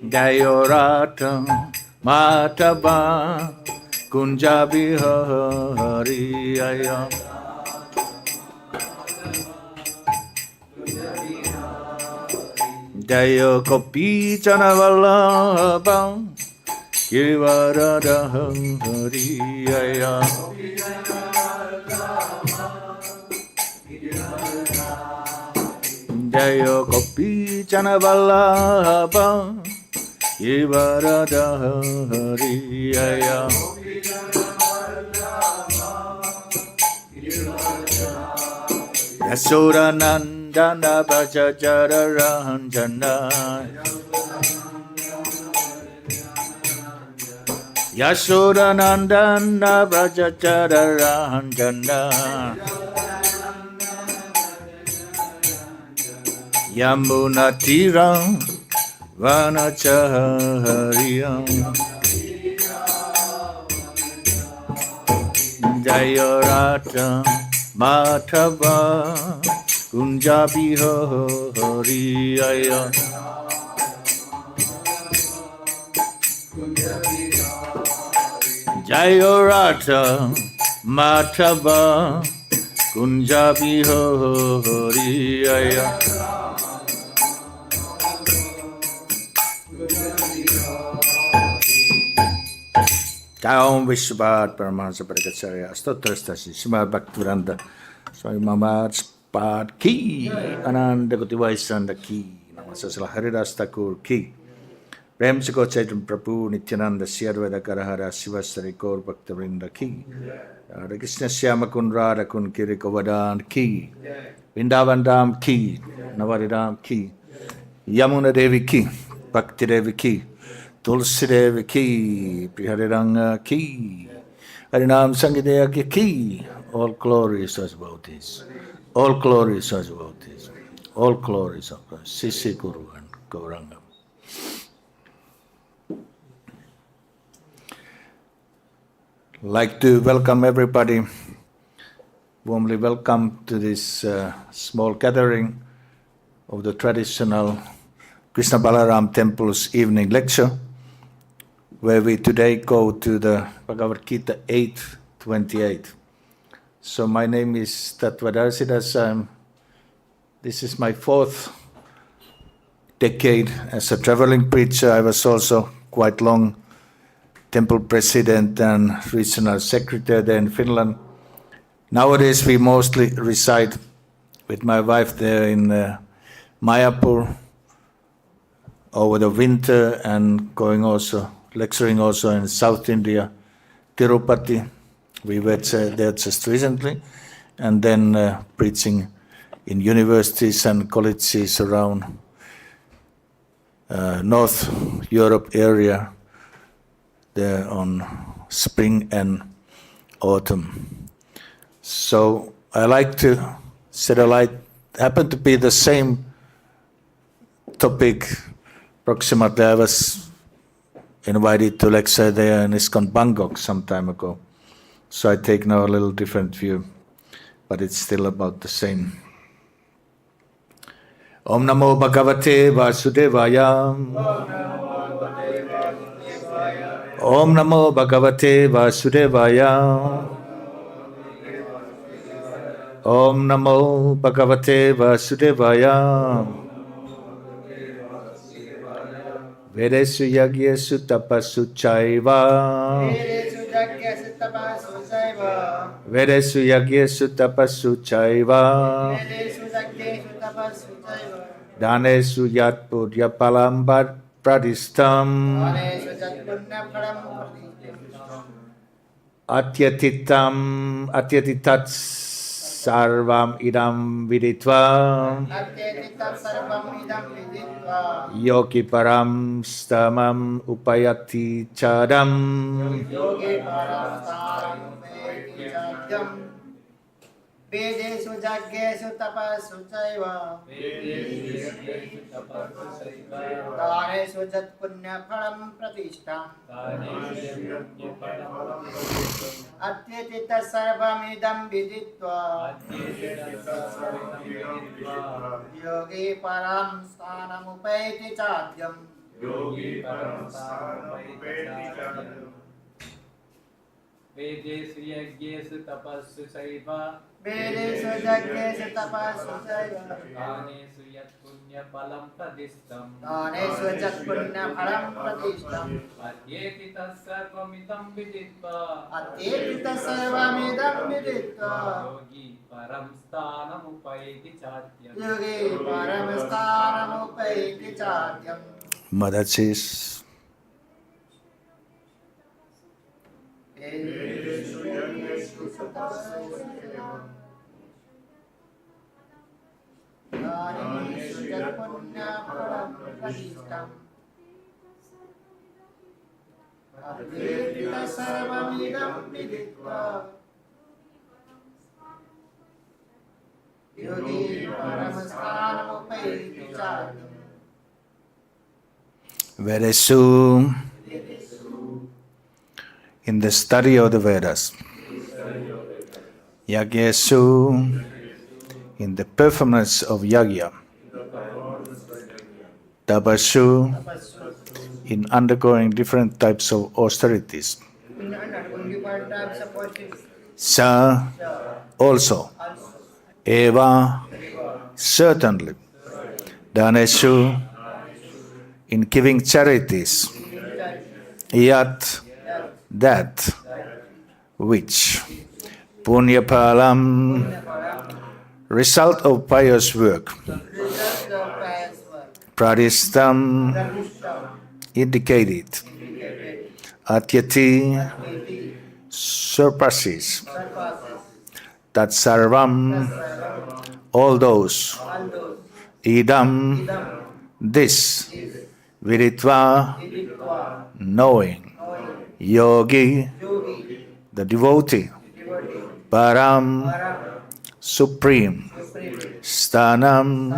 Dayorata Mataba Kunja-bihari Ayam Dayo Kopi Chanavallabham Girivaradaham Hari Ayam Dayo Kopi Chanavallabham Girivaradaham Hari Ayam Yasodanandana Bhajajararanjana Yasodanandana Bhajajararanjana Yamunatiram Vanachahariyam Jayorata Matava Kunja-bihari Ayam Jayorata Matava Kunja-bihari Ayam Om Vishvat Paramahansa Parikacharya Stotrastasi Srimad Bhaktivedanta Swami Maharaj Pad Ki Ananda Gotivaisanda Ki Namasasala Haridas Thakur Ki Prem Se Chaitan Prabhu Nityananda Siyadveda Karahara Sivasari Kaur Bhaktivinoda Ki Radha Krishna Shyama Kun Radha Kun Kiri Govardhan Ki Vrindavan Dham Ki Navaridham Ki Yamuna Devi Ki Bhakti Devi Ki Tulsi Devi Ki, Prihariranga Ki, Harinam Sangideya Ki, all glories as devotees, all glories as devotees, all glories of Sisi Guru and Gauranga. Like to welcome everybody, warmly welcome to this small gathering of the traditional Krishna Balaram Temple's evening lecture, where we today go to the Bhagavad Gita 8:28. So my name is Tatva. This is my 4th decade as a traveling preacher. I was also quite long temple president and regional secretary there in Finland. Nowadays we mostly reside with my wife there in Mayapur over the winter and lecturing also in South India, Tirupati. We were there just recently, and then preaching in universities and colleges around North Europe area there on spring and autumn. So I like to set a light, happened to be the same topic approximately. I was invited to lecture there in ISKCON Bangkok some time ago. So I take now a little different view, but it's still about the same. Om Namo Bhagavate Vasudevaya. Om Namo Bhagavate Vasudevaya. Om Namo Bhagavate Vasudevaya. Vedeṣu yajñeṣu tapaḥsu caiva. Vedeṣu yajñeṣu tapaḥsu caiva. Dāneṣu yat puṇya-phalam pradiṣṭam. Atyeti sarvam idam viditvā. Yogī param sthānam upaiti cādyam. vedeṣu yajñeṣu tapaḥsu caiva dāneṣu jat puṇya-phalam pradiṣṭam atyeti sarvam idam viditvā yogī param sthānam upaiti cādyam vedeṣu yajñeṣu tapaḥsu caiva vedeṣu yajñeṣu tapaḥsu caiva dāneṣu yat puṇya-phalam pradiṣṭam dāneṣu jat puṇya-phalam pradiṣṭam atyeti sarvam idaṁ viditvā atyeti sarvam idam viditvā yogī param sthānam upaiti cādyam yogī param sthānam upaiti cādyam. Mother says, vedeṣu yajñeṣu tapaḥsu caiva dāneṣu jat puṇya-phalam pradiṣṭam atyeti sarvam idam viditvā yogī param sthānam upaiti cādyam. vedeṣu, in the study of the Vedas. Yajñeṣu, in the performance of yajña. Tapaḥsu, in undergoing different types of austerities. Sa, also. Eva, certainly. Dāneṣu, in giving charities. Yat, that which. Puṇya-phalam, result of pious work. Pradiṣṭam, indicated. Atyeti, surpasses. That sarvam, all those. Idam, this. Viditvā, knowing. Yogī, the devotee. Param, supreme. Sthānam,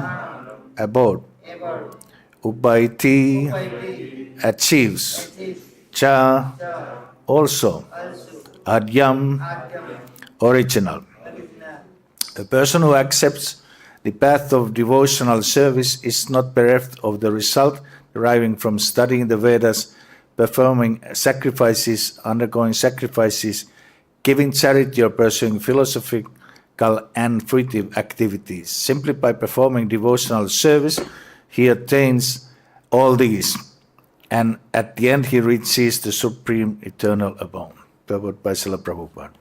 abode. Upaiti, achieves. Cha, also. Ādyam, original. A person who accepts the path of devotional service is not bereft of the result deriving from studying the Vedas, performing sacrifices, undergoing sacrifices, giving charity, or pursuing philosophical and fruitive activities. Simply by performing devotional service, he attains all these, and at the end he reaches the supreme eternal abode. Taught by Srila Prabhupada.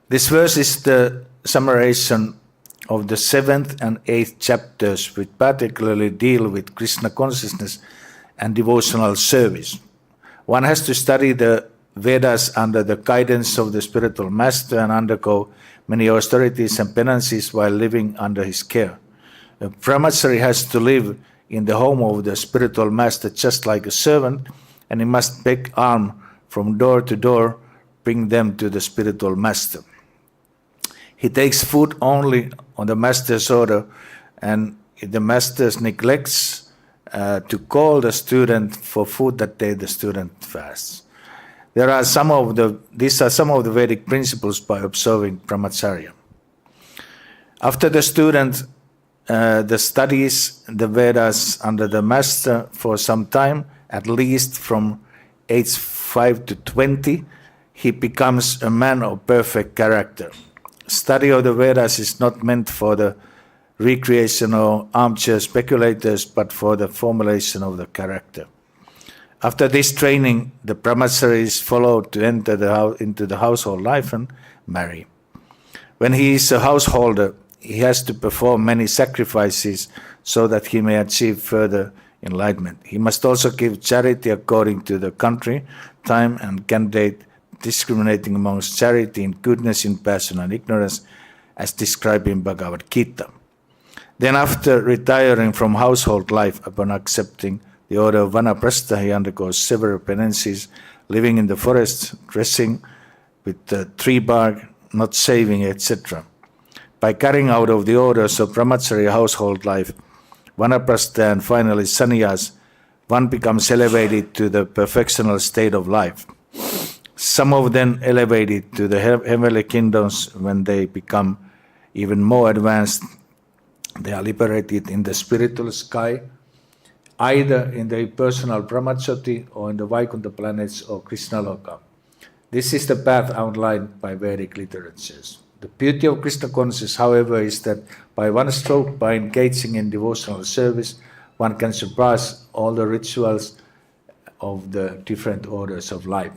This verse is the summarization of the 7th and 8th chapters, which particularly deal with Krishna consciousness and devotional service. One has to study the Vedas under the guidance of the spiritual master and undergo many austerities and penances while living under his care. A brahmachari has to live in the home of the spiritual master just like a servant, and he must beg alms from door to door, bring them to the spiritual master. He takes food only on the master's order, and if the master neglects to call the student for food that day, the student fasts. These are some of the Vedic principles by observing brahmacharya. After the student studies the Vedas under the master for some time, at least from age 5 to 20, he becomes a man of perfect character. Study of the Vedas is not meant for the recreational armchair speculators, but for the formulation of the character. After this training, the brahmachari is followed to enter into the household life and marry. When he is a householder, he has to perform many sacrifices so that he may achieve further enlightenment. He must also give charity according to the country, time, and candidate, discriminating amongst charity in goodness, in passion, and ignorance, as described in Bhagavad Gita. Then, after retiring from household life, upon accepting the order of vanaprastha, he undergoes several penances, living in the forest, dressing with tree bark, not saving, etc. By carrying out of the orders of brahmachari household life, vanaprastha and finally sannyas, one becomes elevated to the perfectional state of life. Some of them elevated to the heavenly kingdoms. When they become even more advanced, they are liberated in the spiritual sky, either in the personal brahmachari or in the Vaikuntha planets or Krishna Loka. This is the path outlined by Vedic literatures. The beauty of Krishna consciousness, however, is that by one stroke, by engaging in devotional service, one can surpass all the rituals of the different orders of life.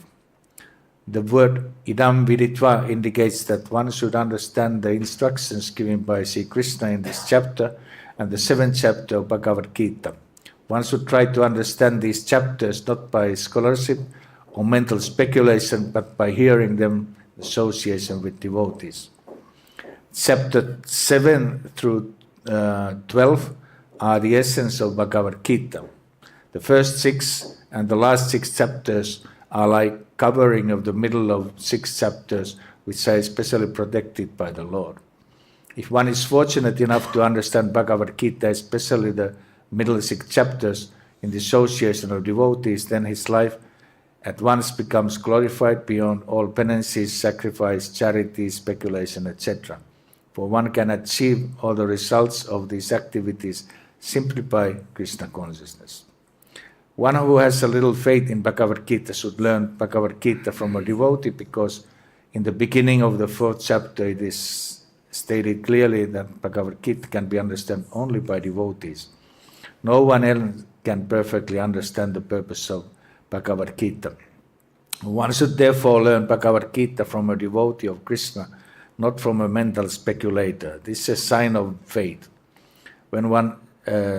The word idam viditvā indicates that one should understand the instructions given by Sri Krishna in this chapter and the 7th chapter of Bhagavad Gita. One should try to understand these chapters not by scholarship or mental speculation, but by hearing them in association with devotees. Chapter 7 through 12 are the essence of Bhagavad Gita. The first 6 and the last 6 chapters are like covering of the middle of 6 chapters, which are especially protected by the Lord. If one is fortunate enough to understand Bhagavad Gita, especially the middle 6 chapters, in the association of devotees, then his life at once becomes glorified beyond all penances, sacrifice, charities, speculation, etc. For one can achieve all the results of these activities simply by Krishna consciousness. One who has a little faith in Bhagavad Gita should learn Bhagavad Gita from a devotee, because in the beginning of the 4th chapter it is stated clearly that Bhagavad Gita can be understood only by devotees. No one else can perfectly understand the purpose of Bhagavad Gita. One should therefore learn Bhagavad Gita from a devotee of Krishna, not from a mental speculator. This is a sign of faith. When one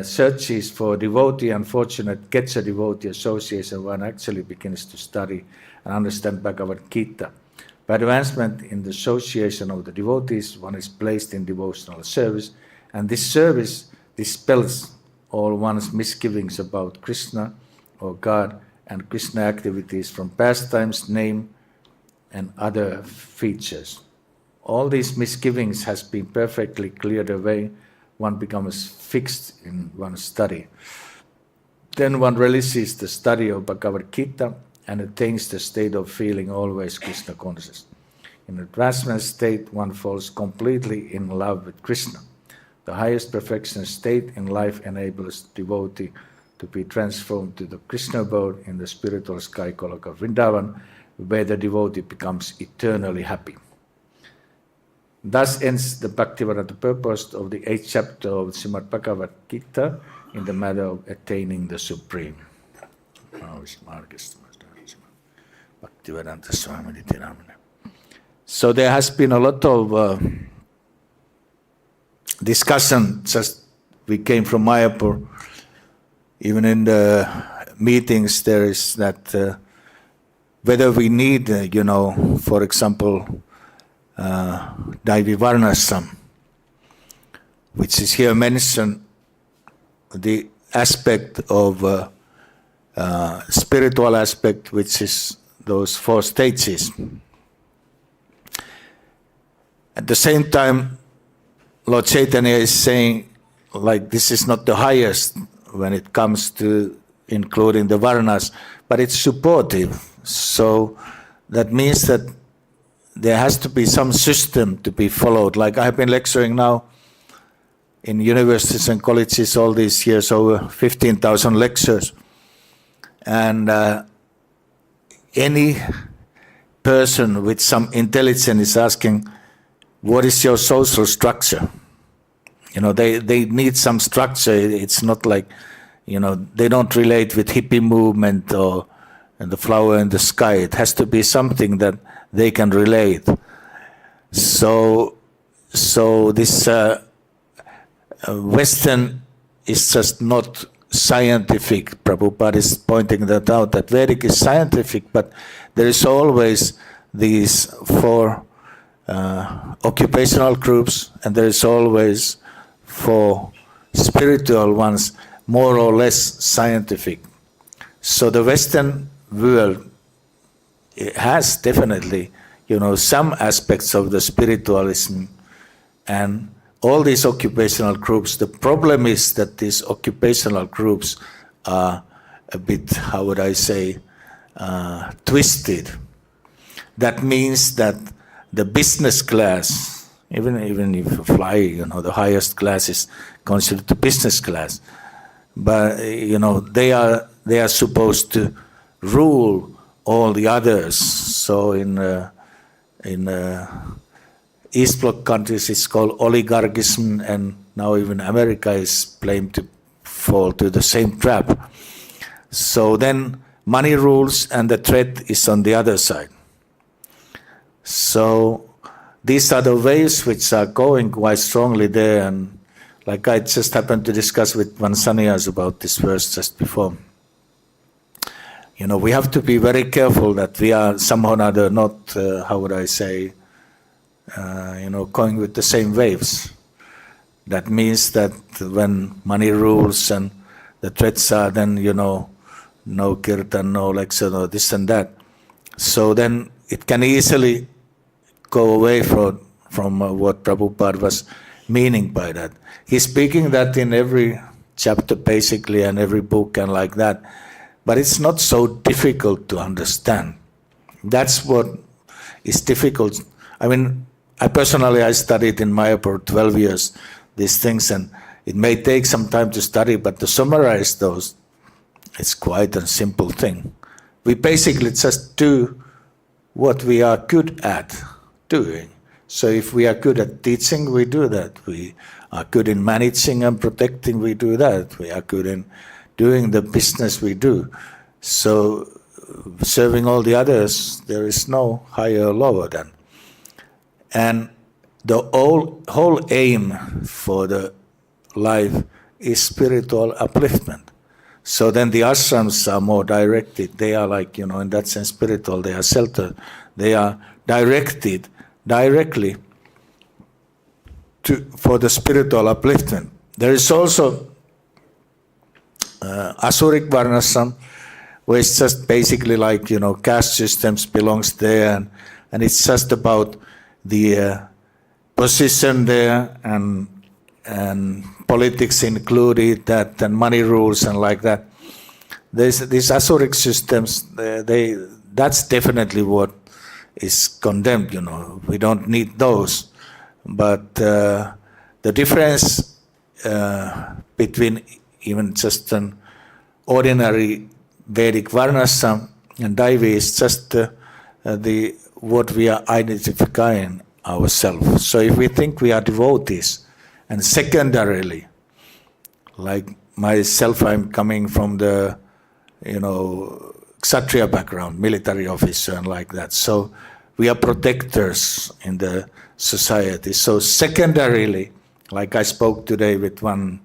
searches for a devotee, unfortunate gets a devotee association, one actually begins to study and understand Bhagavad Gita. By advancement in the association of the devotees, one is placed in devotional service, and this service dispels all one's misgivings about Krishna or God and Krishna activities from pastimes, name, and other features. All these misgivings has been perfectly cleared away. One becomes fixed in one's study. Then one releases the study of Bhagavad Gita and attains the state of feeling always Krishna conscious. In advancement state, one falls completely in love with Krishna. The highest perfection state in life enables devotee to be transformed to the Krishna abode in the spiritual sky Goloka Vrindavan, where the devotee becomes eternally happy. Thus ends the Bhaktivedanta purpose of the 8th chapter of Srimad Bhagavad Gita in the matter of attaining the Supreme. So there has been a lot of discussion. Just we came from Mayapur. Even in the meetings there is that whether we need, for example, Varnasam, which is here mentioned, the aspect of spiritual aspect, which is those 4 stages. At the same time, Lord Chaitanya is saying, like, this is not the highest when it comes to including the Varnas, but it's supportive. So that means that there has to be some system to be followed. Like I have been lecturing now in universities and colleges all these years, over 15,000 lectures. And any person with some intelligence is asking, what is your social structure? They need some structure. It's not like, they don't relate with hippie movement or and the flower in the sky. It has to be something that they can relate. So this Western is just not scientific. Prabhupada is pointing that out, that Vedic is scientific, but there is always these 4 occupational groups, and there is always 4 spiritual ones, more or less scientific. So the Western world has definitely some aspects of the spiritualism and all these occupational groups. The problem is that these occupational groups are a bit, how would I say, twisted. That means that the business class, even if you fly, the highest class is considered the business class. But they are supposed to rule all the others. So in East Bloc countries it's called oligarchism, and now even America is claimed to fall to the same trap. So then money rules and the threat is on the other side. So these are the waves which are going quite strongly there, and like I just happened to discuss with one sannyas about this verse just before. We have to be very careful that we are somehow or other not, how would I say, going with the same waves. That means that when money rules and the threats are, then, no kirtan, no lecture, no this and that. So then it can easily go away from what Prabhupada was meaning by that. He's speaking that in every chapter basically and every book and like that. But it's not so difficult to understand. That's what is difficult. I mean, I studied in Mayapur 12 years, these things, and it may take some time to study, but to summarize those, it's quite a simple thing. We basically just do what we are good at doing. So if we are good at teaching, we do that. We are good in managing and protecting, we do that. We are good in doing the business, we do. So serving all the others, there is no higher or lower than. And the whole aim for the life is spiritual upliftment. So then the ashrams are more directed. They are like, in that sense spiritual, they are sheltered. They are directed directly for the spiritual upliftment. There is also Asuric Varnasam, where it's just basically like, caste systems belongs there, and it's just about the position there, and politics included that, and money rules and like that. These Asuric systems, that's definitely what is condemned, we don't need those. But the difference between even just an ordinary Vedic Varnasam and Daivi is just what we are identifying ourselves. So if we think we are devotees, and secondarily, like myself, I'm coming from the, Kshatriya background, military officer and like that. So we are protectors in the society. So secondarily, like I spoke today with one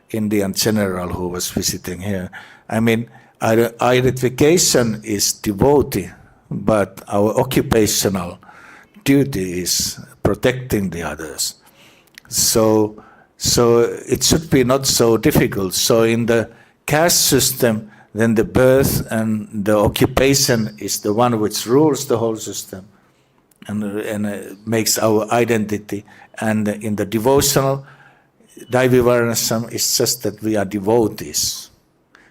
Indian general who was visiting here, I mean, our identification is devotee, but our occupational duty is protecting the others. So it should be not so difficult. So in the caste system, then the birth and the occupation is the one which rules the whole system and makes our identity. And in the devotional, Daivi Varnasam is just that we are devotees.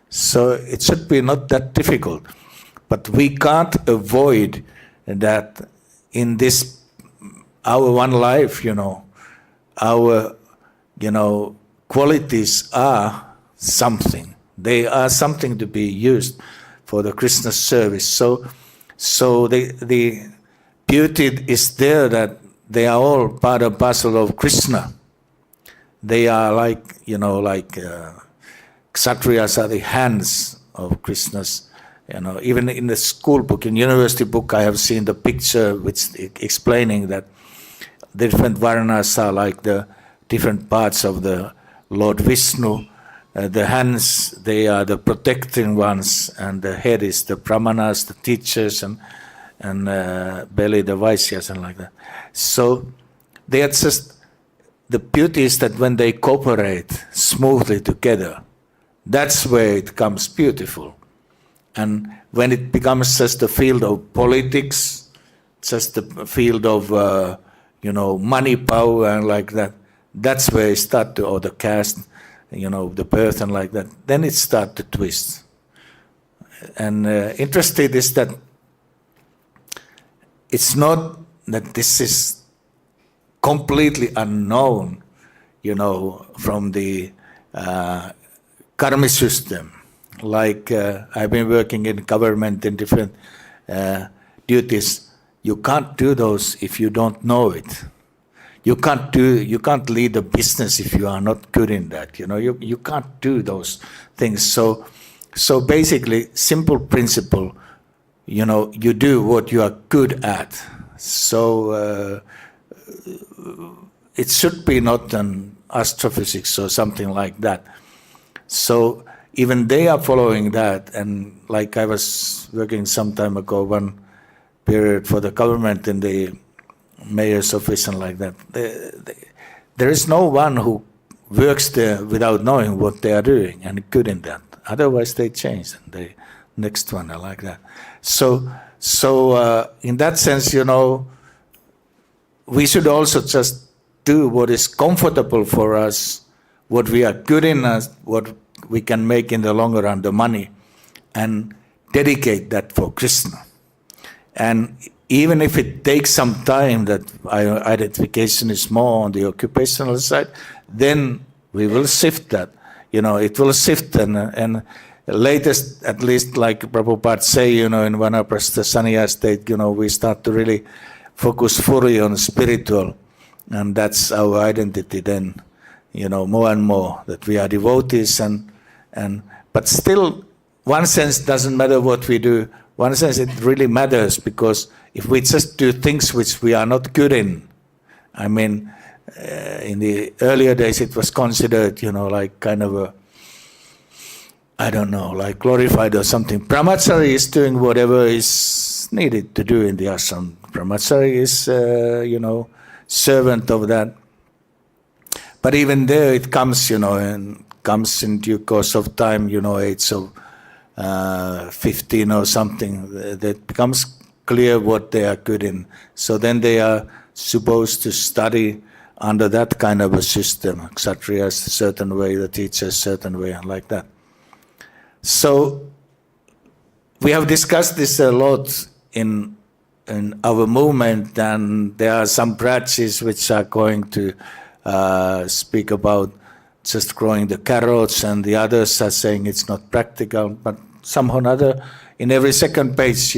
So it should be not that difficult. But we can't avoid that in this, our one life, our, qualities are something. They are something to be used for the Krishna service. So the beauty is there that they are all part and parcel of Krishna. They are like, Kshatriyas are the hands of Krishna's. Even in the school book, in university book, I have seen the picture which explaining that the different Varnas are like the different parts of the Lord Vishnu. The hands, they are the protecting ones, and the head is the brahmanas, the teachers, and belly, the vaisyas, and like that. So they are just, the beauty is that when they cooperate smoothly together, that's where it becomes beautiful. And when it becomes just a field of politics, just the field of, money, power, and like that. That's where it start to, or the caste, the birth and like that. Then it start to twist. And interesting is that it's not that this is completely unknown, from the karmic system. Like I've been working in government in different duties. You can't do those if you don't know it. You can't lead a business if you are not good in that. You can't do those things. So basically, simple principle. You do what you are good at. So it should be not an astrophysics or something like that. So even they are following that. And like I was working some time ago, one period for the government in the mayor's office and like that. There is no one who works there without knowing what they are doing and good in that. Otherwise they change and the next one are like that. So in that sense, we should also just do what is comfortable for us, what we are good in, what we can make in the long run, the money, and dedicate that for Krishna. And even if it takes some time that our identification is more on the occupational side, then we will shift that. It will shift, and latest, at least like Prabhupada say, in Vanaprastha Sanya state, we start to really focus fully on spiritual, and that's our identity then, more and more, that we are devotees, but still, one sense doesn't matter what we do. One sense it really matters, because if we just do things which we are not good in, in the earlier days it was considered, like kind of a, I don't know, like glorified or something. Brahmachari is doing whatever is needed to do in the ashram. Brahmachari is, servant of that. But even there it comes, and comes in due course of time, age of 15 or something, that becomes clear what they are good in. So then they are supposed to study under that kind of a system, kshatriyas a certain way, the teachers a certain way, and like that. So we have discussed this a lot in our movement, and there are some branches which are going to speak about just growing the carrots, and the others are saying it's not practical. But somehow or another, in every second page,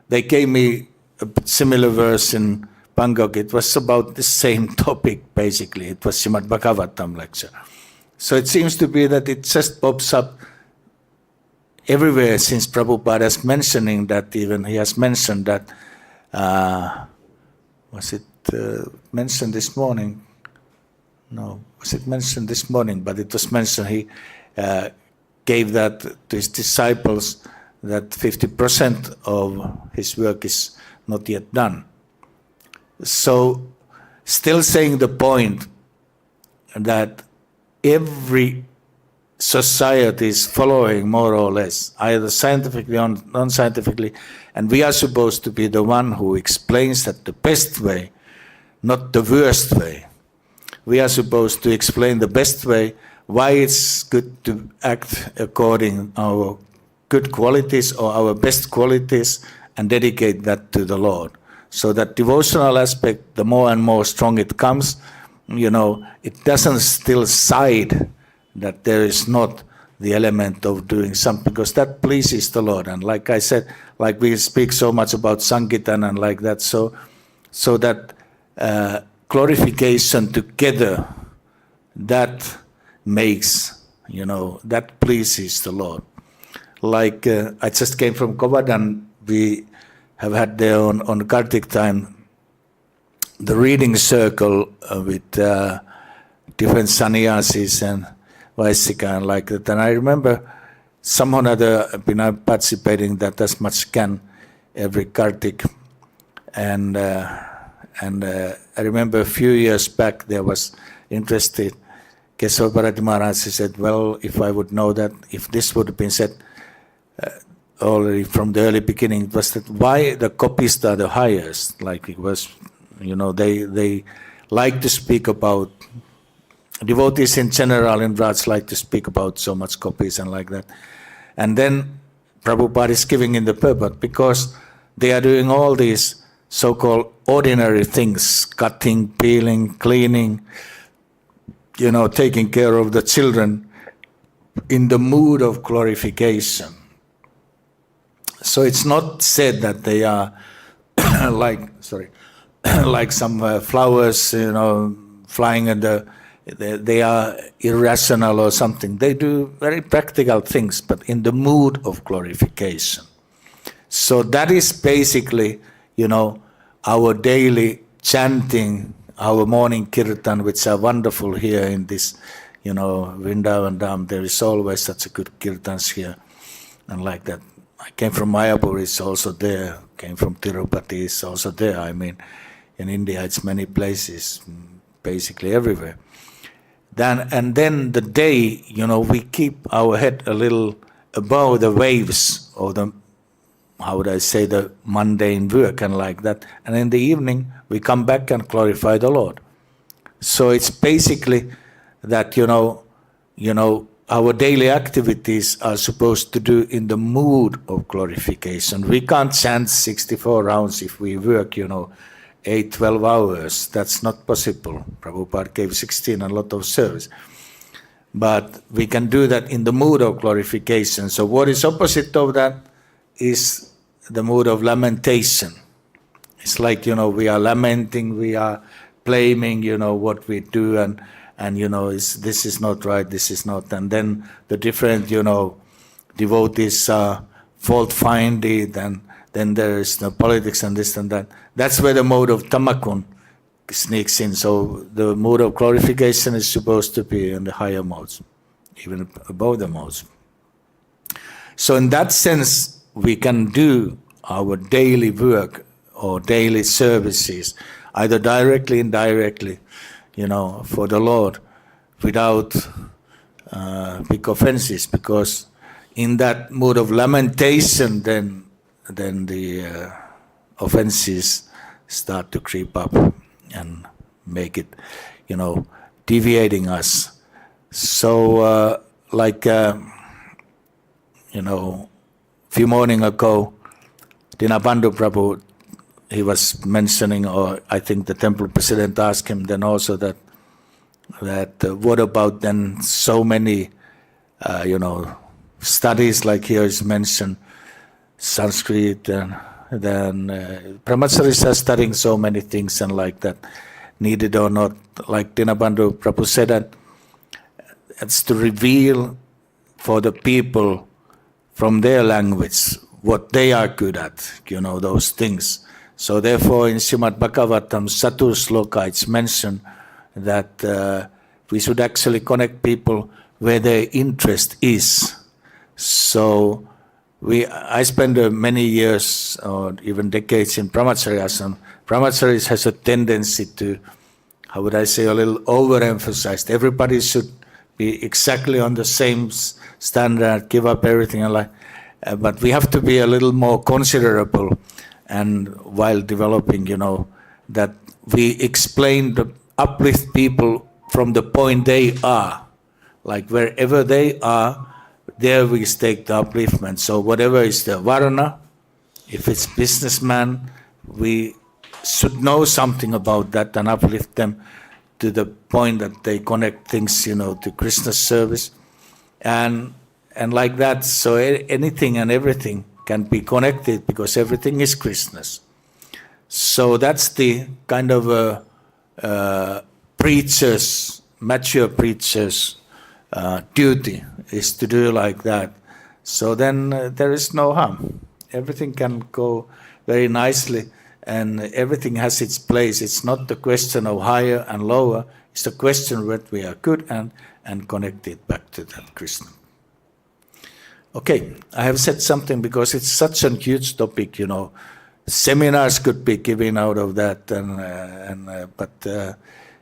they gave me a similar verse in Bangkok. It was about the same topic, basically. It was Srimad Bhagavatam lecture. So it seems to be that it just pops up everywhere, since Prabhupada is mentioning that. Even he has mentioned that, was it mentioned this morning? No, was it mentioned this morning? But it was mentioned, he gave that to his disciples, that 50% of his work is not yet done. So, still saying the point that every society is following more or less, either scientifically or non-scientifically, and we are supposed to be the one who explains that the best way, not the worst way. We are supposed to explain the best way, why it's good to act according our good qualities or our best qualities, and dedicate that to the Lord. So that devotional aspect, the more and more strong it comes, it doesn't still side that there is not the element of doing something, because that pleases the Lord. And like I said, like we speak so much about Sankirtan and like that, so that glorification together, that makes, that pleases the Lord. Like I just came from Govardhan, we have had there on Kartik time the reading circle with different sannyasis and Vaisika and like that. And I remember somehow or other been participating that as much can every Kartik. And I remember a few years back there was interested. Kesava Bharati Maharaj said, well, if I would know that, if this would have been said, already from the early beginning, it was that why the copists are the highest. Like it was, they like to speak about, devotees in general in Raj like to speak about so much copies and like that. And then Prabhupada is giving in the purport, because they are doing all these so-called ordinary things, cutting, peeling, cleaning, taking care of the children in the mood of glorification. So it's not said that they are like some flowers, flying in they are irrational or something. They do very practical things, but in the mood of glorification. So that is basically, our daily chanting, our morning kirtan, which are wonderful here in this, Vrindavan Dham. There is always such a good kirtans here, and like that. I came from Mayapur, it's also there. Came from Tirupati, it's also there. I mean, in India, it's many places, basically everywhere. And then the day, we keep our head a little above the waves, or the, the mundane work and like that. And in the evening, we come back and glorify the Lord. So it's basically that, our daily activities are supposed to do in the mood of glorification. We can't chant 64 rounds if we work, 8, 12 hours. That's not possible. Prabhupada gave 16 and a lot of service. But we can do that in the mood of glorification. So what is opposite of that is the mood of lamentation. It's like, we are lamenting, we are blaming, what we do, and this is not right, this is not. And then the different, devotees are fault-finding, and then there is politics and this and that. That's where the mode of tamakun sneaks in. So the mode of glorification is supposed to be in the higher modes, even above the modes. So in that sense, we can do our daily work or daily services, either directly, indirectly, for the Lord, without big offenses, because in that mood of lamentation, then the offenses start to creep up and make it, deviating us. So, few morning ago, Dinabandhu Prabhu, he was mentioning, or I think the temple president asked him then also that what about then so many, studies like here is mentioned, Sanskrit, and then brahmacharis are studying so many things and like that, needed or not. Like Dinabandhu Prabhu said that it's to reveal for the people from their language what they are good at, those things. So therefore in Srimad Bhagavatam, Satur Sloka, it's mentioned that we should actually connect people where their interest is. So I spent many years or even decades in brahmacharya ashram. Brahmacharis has a tendency to, a little overemphasized. Everybody should be exactly on the same standard, give up everything and like. But we have to be a little more considerable, and while developing, that we explain uplift people from the point they are. Like wherever they are, there we stake the upliftment. So whatever is the varna, if it's businessman, we should know something about that and uplift them to the point that they connect things, to Krishna's service. And like that, so anything and everything can be connected because everything is Krishna's. So that's the kind of preachers, mature preachers' duty, is to do like that. So then there is no harm. Everything can go very nicely and everything has its place. It's not the question of higher and lower, it's the question that we are good and connect it back to that Krishna. Okay, I have said something because it's such a huge topic, Seminars could be given out of that, but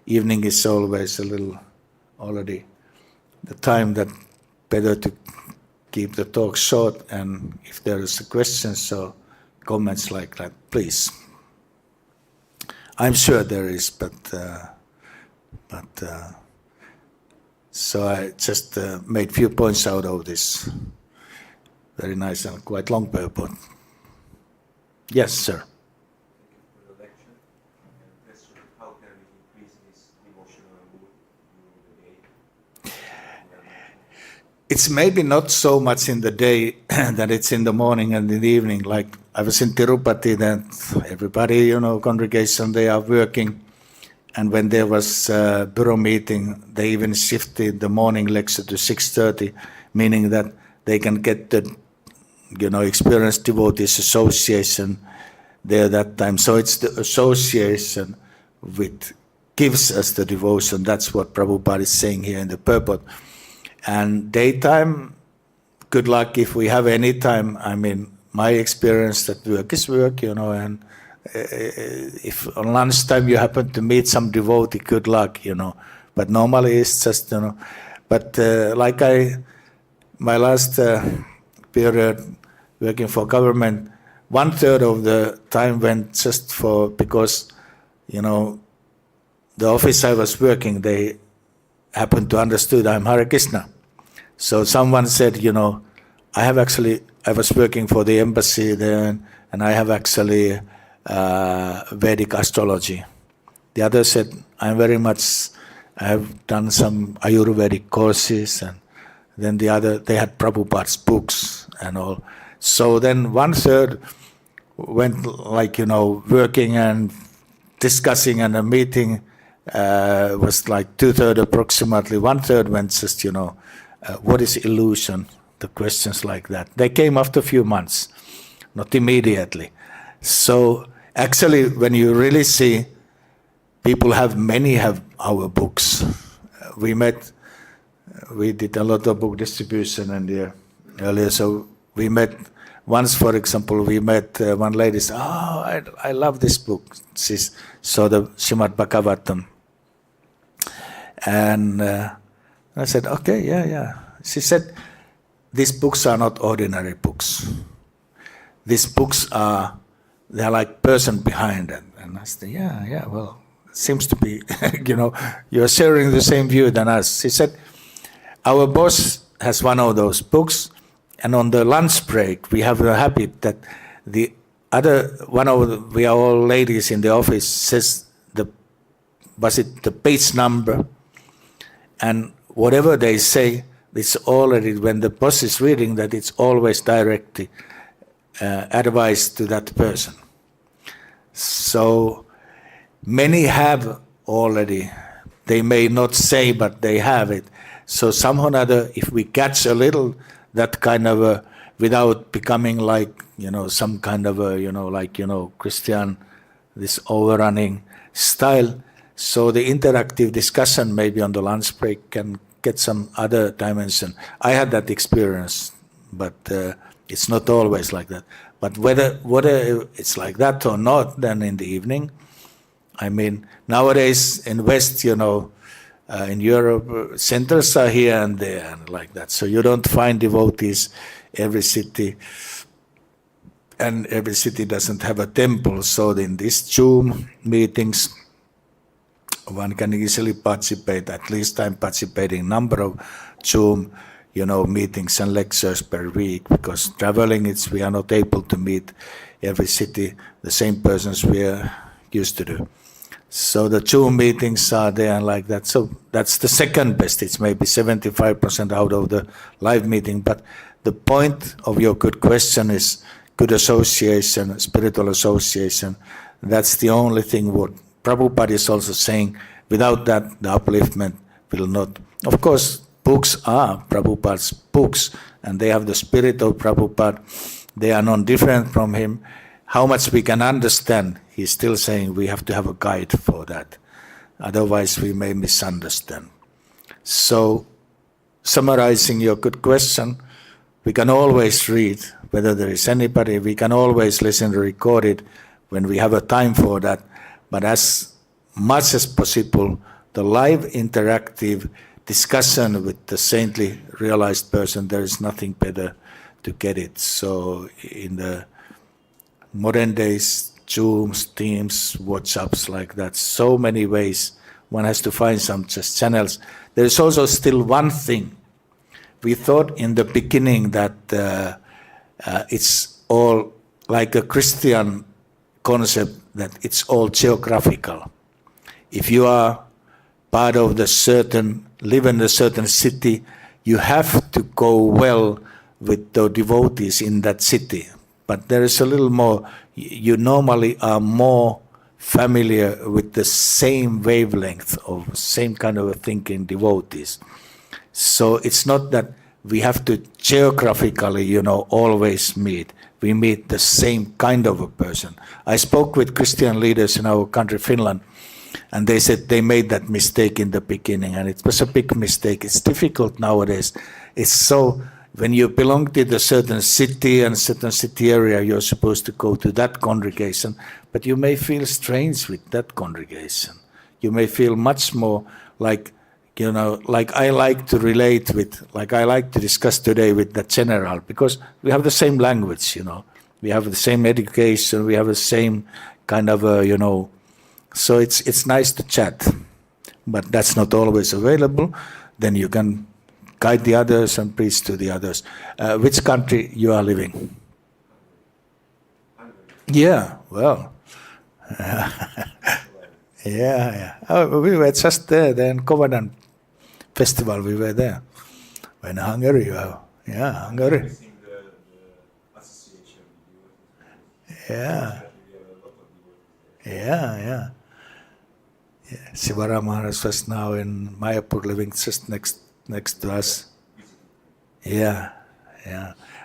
evening is always a little already the time that better to keep the talk short, and if there is questions or comments like that, please. I'm sure there is, but so I just made few points out of this very nice and quite long purport. Yes, sir. For the lecture, and question: how can we increase this devotional mood during the day? It's maybe not so much in the day that it's in the morning and in the evening. Like I was in Tirupati, then everybody, congregation, they are working. And when there was a bureau meeting, they even shifted the morning lecture to 6:30, meaning that they can get the, experienced devotees association there that time. So it's the association which gives us the devotion. That's what Prabhupada is saying here in the purport. And daytime, good luck if we have any time. I mean, my experience that work is work, and if on lunchtime you happen to meet some devotee, good luck, But normally it's just, But like my last period working for government, 1/3 of the time went just because, the office I was working, they happened to understood I'm Hare Krishna. So someone said, I was working for the embassy there, and I have actually Vedic astrology. The other said, I have done some Ayurvedic courses, and then they had Prabhupada's books and all. So then 1/3 went working and discussing, and a meeting was like 2/3 approximately. 1/3 went just, what is illusion? The questions like that. They came after a few months, not immediately. So actually, when you really see, many have our books. We did a lot of book distribution earlier, so we met. Once, for example, we met one lady said, I love this book. She saw the Srimad Bhagavatam. And I said, okay, yeah. She said, these books are not ordinary books. These books they're like person behind it. And I said, yeah, well, it seems to be, you're sharing the same view than us. She said, our boss has one of those books, and on the lunch break, we have the habit that we are all ladies in the office, says the page number, and whatever they say, it's already, when the boss is reading that, it's always directly advice to that person. So many have already, they may not say, but they have it. So somehow or other, if we catch a little that kind of without becoming like, some kind of Christian, this overrunning style, so the interactive discussion maybe on the lunch break can get some other dimension. I had that experience, but it's not always like that. But whether it's like that or not, then in the evening, I mean, nowadays in West, in Europe, centers are here and there and like that. So you don't find devotees every city, and every city doesn't have a temple. So in these Zoom meetings, one can easily participate. At least I'm participating number of Zoom, meetings and lectures per week, because traveling, we are not able to meet every city the same persons we are used to do. So the Zoom meetings are there and like that. So that's the second best. It's maybe 75% out of the live meeting. But the point of your good question is good association, spiritual association. That's the only thing what Prabhupada is also saying. Without that, the upliftment will not. Of course, books are Prabhupada's books, and they have the spirit of Prabhupada. They are not different from him. How much we can understand, he's still saying we have to have a guide for that. Otherwise, we may misunderstand. So, summarizing your good question, we can always read, whether there is anybody, we can always listen to recorded when we have a time for that. But as much as possible, the live interactive discussion with the saintly realized person, there is nothing better to get it. So in the modern days, Zooms, Teams, WhatsApps like that, so many ways one has to find some just channels. There is also still one thing. We thought in the beginning that it's all like a Christian concept, that it's all geographical. If you are part of live in a certain city, you have to go well with the devotees in that city. But there is a little more. You normally are more familiar with the same wavelength of same kind of thinking devotees. So it's not that we have to geographically, always meet. We meet the same kind of a person. I spoke with Christian leaders in our country, Finland, and they said they made that mistake in the beginning, and it was a big mistake. It's difficult nowadays. It's so, when you belong to the certain city and certain city area, you're supposed to go to that congregation, but you may feel strange with that congregation. You may feel much more like, like I like to relate with, like I like to discuss today with the general, because we have the same language, We have the same education, we have the same kind of, so it's nice to chat, but that's not always available. Then you can guide the others and preach to the others. Which country you are living? Yeah, well. Yeah. Oh, we were just there in Covenant Festival, we were there. When Hungary, yeah, Hungary. The association with Yeah. Yeah. Shivara Maharaj was now in Mayapur, living just next to us. Yeah.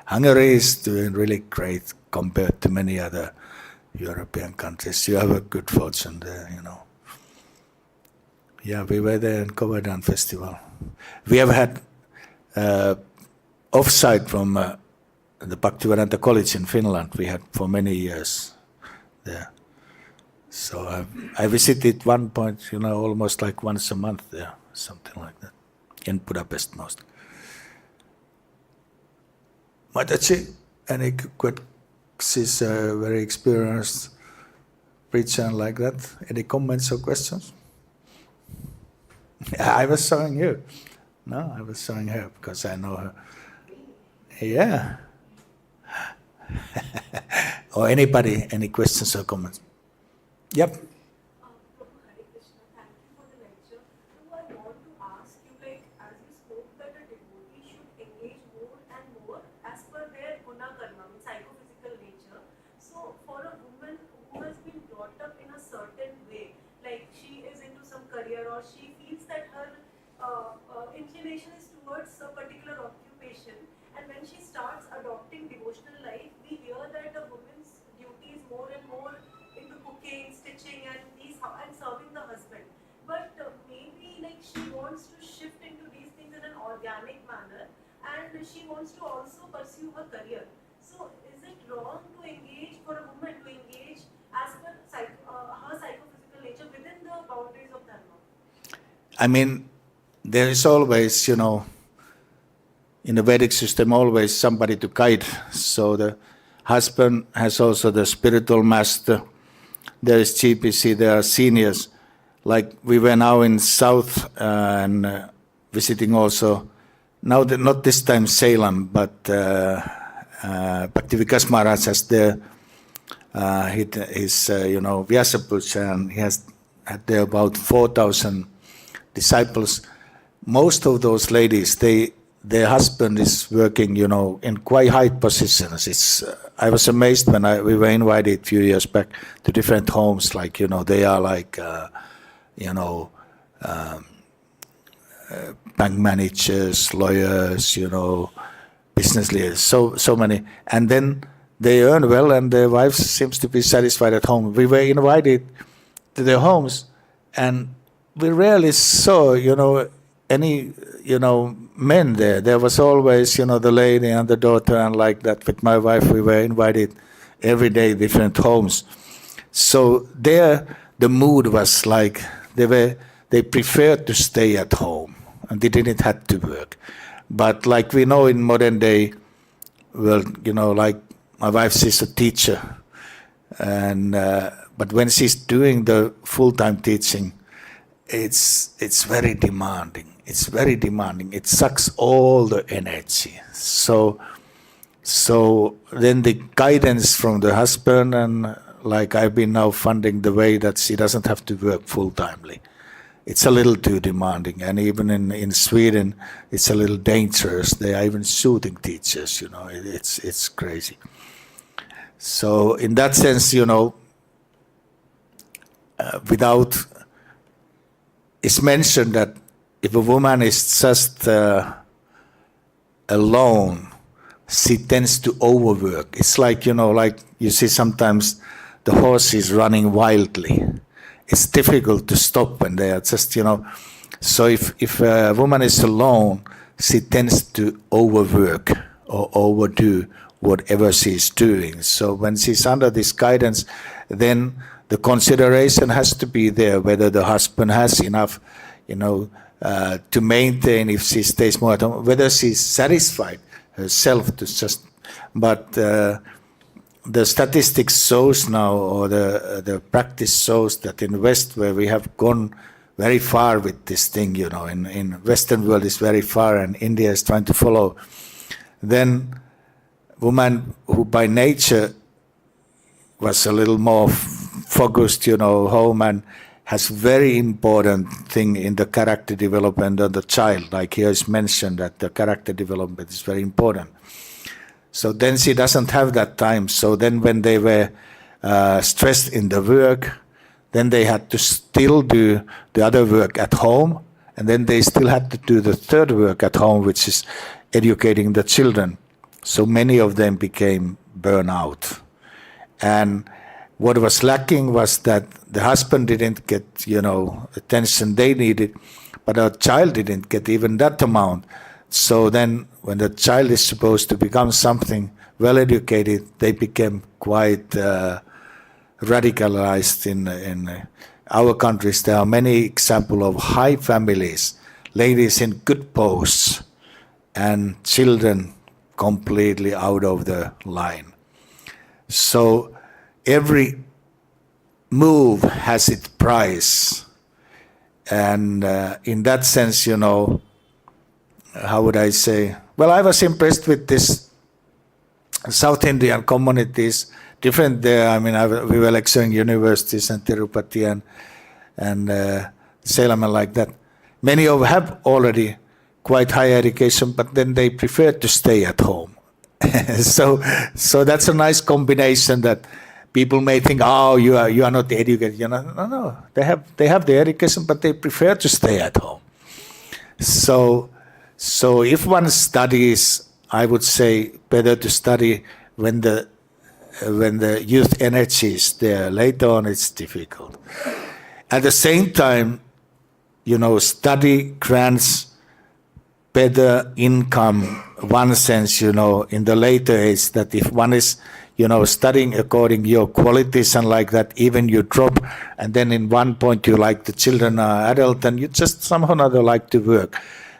Hungary is doing really great compared to many other European countries. You have a good fortune there, Yeah, we were there in Govardhan Festival. We have had offsite from the Bhaktivedanta College in Finland. We had for many years there. So I visited one point, almost like once a month there, something like that, in Budapest most. Mataji, any good, she's a very experienced preacher like that. Any comments or questions? I was showing you. No, I was showing her because I know her. Yeah. Or anybody, any questions or comments? Yep. Prabhu, Hare Krishna, thank you for the lecture. So I want to ask you, as you spoke that a devotee should engage more and more as per their puṇya-karma, psychophysical nature. So for a woman who has been brought up in a certain way, like she is into some career or she feels that her inclination is towards a particular occupation, and when she starts adopting devotional life, we hear that a woman's duty is more and more into cooking, stitching, and serving the husband. But maybe she wants to shift into these things in an organic manner, and she wants to also pursue her career. So is it wrong to engage for a woman to engage as per her psychophysical nature within the boundaries of dharma? I mean, there is always, in the Vedic system, always somebody to guide. So the husband has also the spiritual master. There is GPC, there are seniors. Like we were now in South and visiting also, now not this time Salem, but Bhakti-Vikas Maharaj has there his Vyasapuja, and he has had there about 4,000 disciples. Most of those ladies, their husband is working, in quite high positions. I was amazed when we were invited a few years back to different homes, they are bank managers, lawyers, business leaders, so many. And then they earn well and their wives seems to be satisfied at home. We were invited to their homes and we rarely saw, any, men there. There was always, the lady and the daughter, and like that. With my wife, we were invited every day different homes. So there, the mood was like they preferred to stay at home. and they didn't have to work. But like we know in modern day, well, like my wife, she's a teacher, and but when she's doing the full-time teaching, it's very demanding. It's very demanding. It sucks all the energy. So then the guidance from the husband, and like I've been now funding the way that she doesn't have to work full-timely. It's a little too demanding, and even in Sweden, it's a little dangerous. They are even shooting teachers. It's crazy. So in that sense, without, it's mentioned that if a woman is just alone, she tends to overwork. It's like, like you see sometimes the horse is running wildly. It's difficult to stop when they are just, So if a woman is alone, she tends to overwork or overdo whatever she's doing. So when she's under this guidance, then the consideration has to be there, whether the husband has enough, to maintain if she stays more at home, whether she's satisfied herself to just, but the statistics shows now, or the practice shows that in the West, where we have gone very far with this thing, in Western world is very far, and India is trying to follow, then woman who by nature was a little more focused, home, and has very important thing in the character development of the child. Like here is mentioned that the character development is very important. So then she doesn't have that time. So then when they were stressed in the work, then they had to still do the other work at home, and then they still had to do the third work at home, which is educating the children. So many of them became burnout. And what was lacking was that the husband didn't get, attention they needed, but our child didn't get even that amount. So then when the child is supposed to become something well-educated, they became quite radicalized in our countries. There are many examples of high families, ladies in good posts, and children completely out of the line. So every move has its price. And in that sense, how would I say? Well, I was impressed with this South Indian communities, different there. I mean, we were lecturing universities and Tirupati and Salem and like that. Many of them have already quite high education, but then they prefer to stay at home. So that's a nice combination that people may think, oh, you are not educated. No, they have the education, but they prefer to stay at home. So if one studies, I would say better to study when the youth energy is there. Later on, it's difficult. At the same time, study grants better income. One sense, in the later age, that if one is, studying according to your qualities and like that, even you drop, and then in one point you like the children are adult, and you just somehow or another like to work.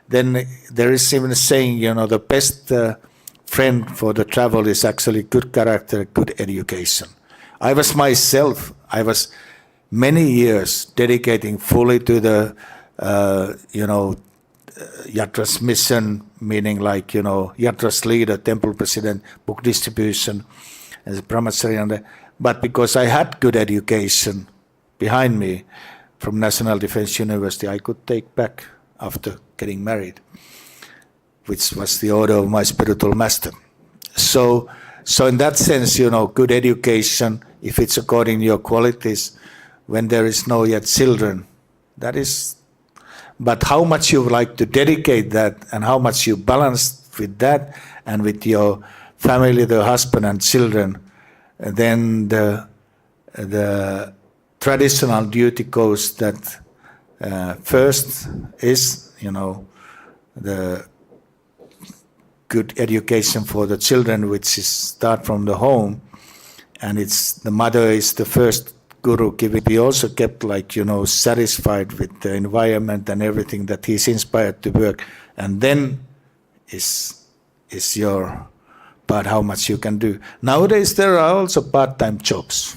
Then there is even a saying, the best friend for the travel is actually good character, good education. I was many years dedicating fully to the, Yatra's mission, meaning like, Yatra's leader, temple president, book distribution, as a brahmachari. But because I had good education behind me from National Defense University, I could take back after getting married, which was the order of my spiritual master. So in that sense, good education, if it's according to your qualities, when there is no yet children, that is, but how much you like to dedicate that and how much you balance with that and with your family, the husband and children, then the traditional duty goes that first is, the good education for the children, which is start from the home, and it's the mother is the first guru giving, he also kept satisfied with the environment and everything, that he's inspired to work. And then is your part how much you can do. Nowadays there are also part-time jobs.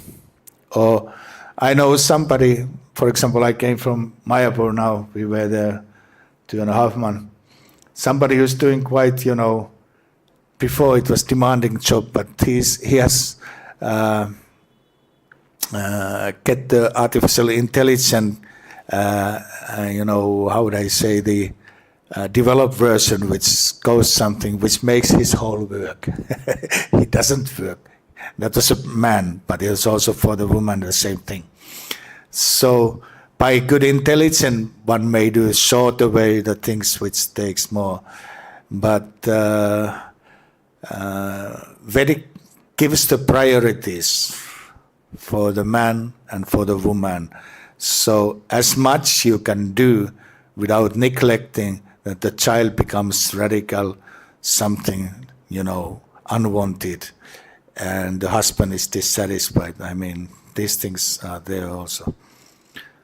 Or I know somebody, for example, I came from Mayapur now, we were there 2.5 months. Somebody who's doing quite, before it was demanding job, but he has get the artificial intelligence, how would I say, the developed version, which goes something, which makes his whole work. He doesn't work. That was a man, but it was also for the woman the same thing. So by good intelligence, one may do shorter way the things which takes more. But Vedic gives the priorities for the man and for the woman. So as much you can do without neglecting that the child becomes radical, something, unwanted, and the husband is dissatisfied. I mean, these things are there also.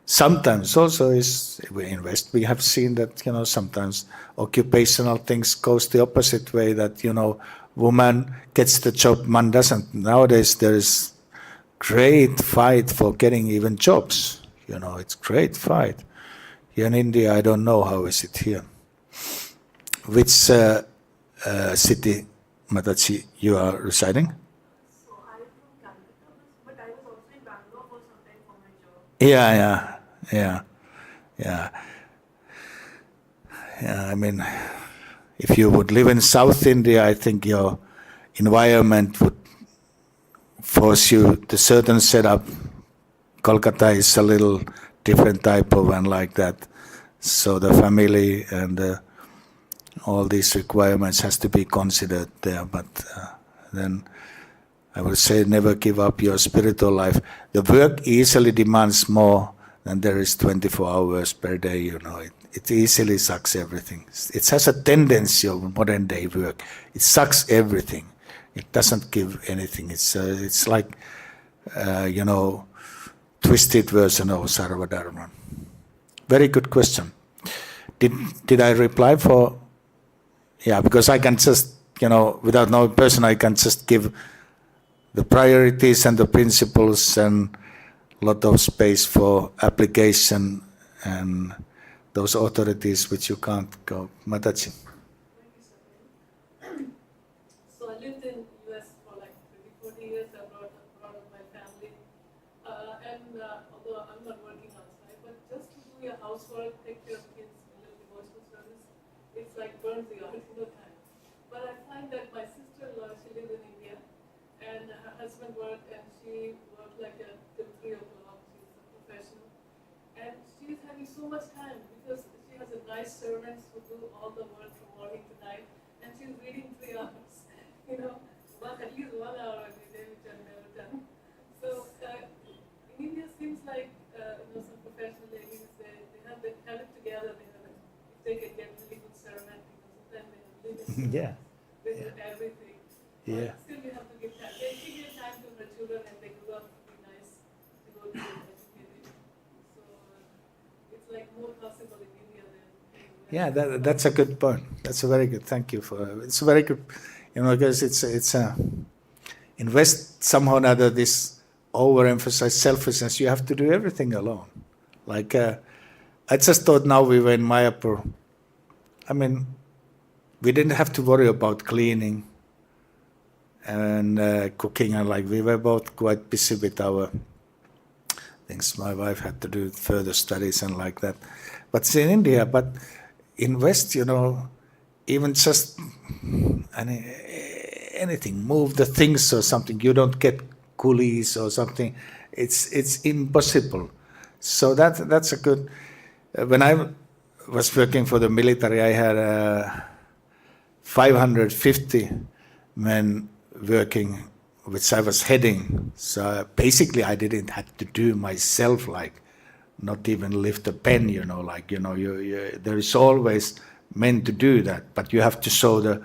Sometimes also we invest. We have seen that, sometimes occupational things goes the opposite way, that, woman gets the job, man doesn't. Nowadays there is great fight for getting even jobs. It's great fight. Here in India, I don't know how is it here. Which city, Mataji, you are residing? So I'm from Calcutta, but I was also in Bangalore for some time for my job. Yeah. I mean, if you would live in South India, I think your environment would force you to certain setup. Kolkata is a little different type of one like that. So the family and all these requirements has to be considered there. But then I would say never give up your spiritual life. The work easily demands more than there is 24 hours per day, It easily sucks everything. It has a tendency of modern day work. It sucks everything. It doesn't give anything. It's like, twisted version of sarva. Very good question. Did I reply for? Yeah, because I can just, without knowing person, I can just give the priorities and the principles and a lot of space for application and those authorities which you can't go. Mataji. So I lived in US for like 40 years. I brought up my family. Although I'm not working outside, but just to do your housework, take care of kids, a little devotional service, it's like burns the heart in no time. But I find that my sister-in-law, she lived in India, and her husband worked, and she worked like till 3 o'clock. She's a professional. And she's having so much time because she has a nice servants who do all the work from morning to night, and she's reading 3 hours. At least 1 hour every day, which I've never done. So in India, seems like some professional ladies they have it together. If they can get really good servant, sometimes they have limits. Yeah. They do everything. Yeah. But still, you have to give time. She gave time to her children, and they grew up to be nice, devoted, educated. So it's like more possible in India than. Yeah, that's a good point. That's a very good. Thank you for. It's a very good. Because it's invest somehow or other this overemphasized selfishness. You have to do everything alone. Like I just thought now we were in Mayapur. I mean, we didn't have to worry about cleaning and cooking, and we were both quite busy with our things. My wife had to do further studies and like that. But it's in India, but invest, even just anything, move the things or something. You don't get coolies or something. It's impossible. So that's a good. When I was working for the military, I had 550 men working, which I was heading. So basically, I didn't have to do myself, not even lift a pen. There is always meant to do that, but you have to show the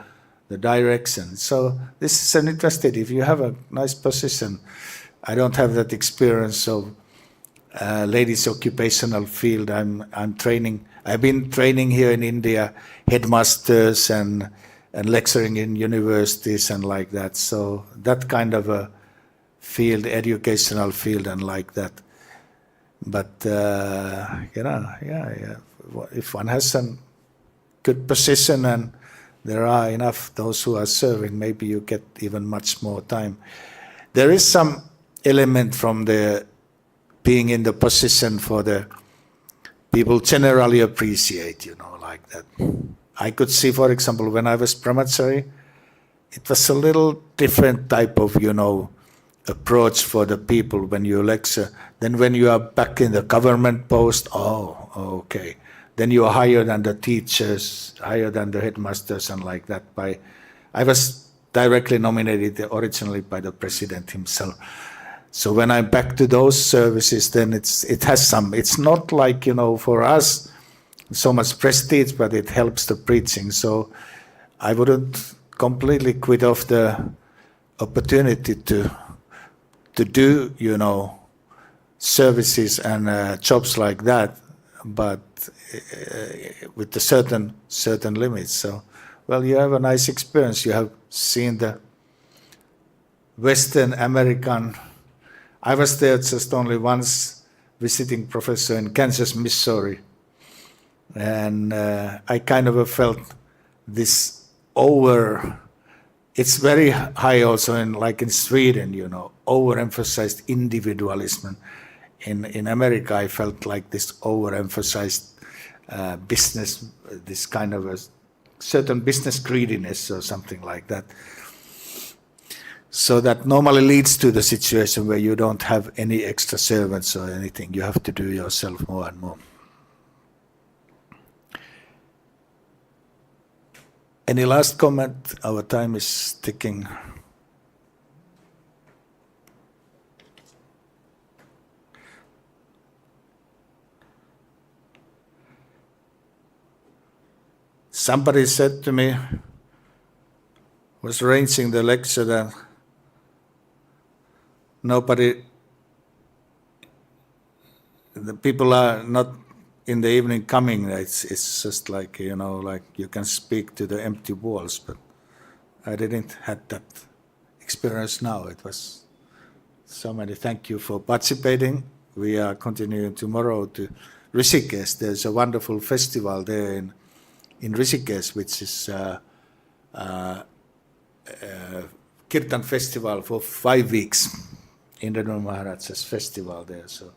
direction. So this is an interesting, if you have a nice position, I don't have that experience of ladies' occupational field. I'm training. I've been training here in India, headmasters and lecturing in universities and like that. So that kind of a field, educational field and like that. But if one has some good position and there are enough those who are serving, maybe you get even much more time. There is some element from the being in the position for the people generally appreciate, like that. I could see, for example, when I was brahmachari, it was a little different type of, approach for the people when you lecture. Then when you are back in the government post, okay. Then you are higher than the teachers, higher than the headmasters and like that. I was directly nominated originally by the president himself. So when I'm back to those services, then it has some, it's not like, for us, so much prestige, but it helps the preaching. So I wouldn't completely quit off the opportunity to do, services and jobs like that, but with the certain limits. So, well, you have a nice experience. You have seen the Western American. I was there just only once, visiting professor in Kansas, Missouri, and I kind of felt this it's very high also in Sweden, overemphasized individualism. In America, I felt like this overemphasized business, this kind of a certain business greediness or something like that. So that normally leads to the situation where you don't have any extra servants or anything. You have to do yourself more and more. Any last comment? Our time is ticking. Somebody said to me, was arranging the lecture, that the people are not in the evening coming. It's just like, like you can speak to the empty walls, but I didn't have that experience now. It was so many. Thank you for participating. We are continuing tomorrow to Rishikesh. There's a wonderful festival there in Rishikesh, which is Kirtan festival for 5 weeks. Indra Maharaja's festival there. So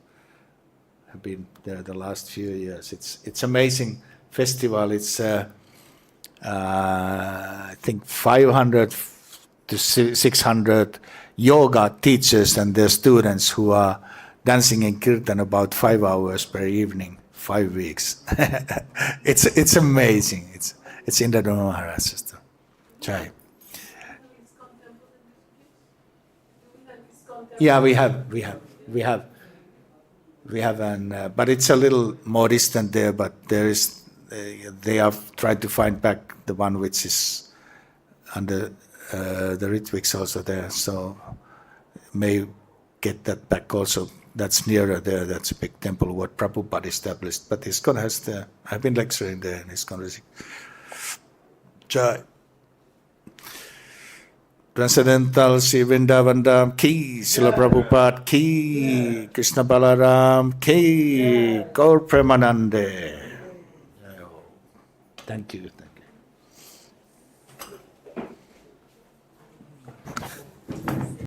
I've been there the last few years. It's amazing festival. It's I think 500 to 600 yoga teachers and their students who are dancing in kirtan about 5 hours per evening, 5 weeks. It's amazing. It's Indra Maharaja's. Chai. Yeah, we have, but it's a little more distant there. But there is, they have tried to find back the one which is under the Ritviks also there. So may get that back also. That's nearer there. That's a big temple what Prabhupada established. But ISKCON has the. I've been lecturing there in ISKCON. Jai. Transcendental Sri Vrindavan ki, Srila Prabhupada ki, Krishna Balaram ki, Gaur Premanande. Thank you.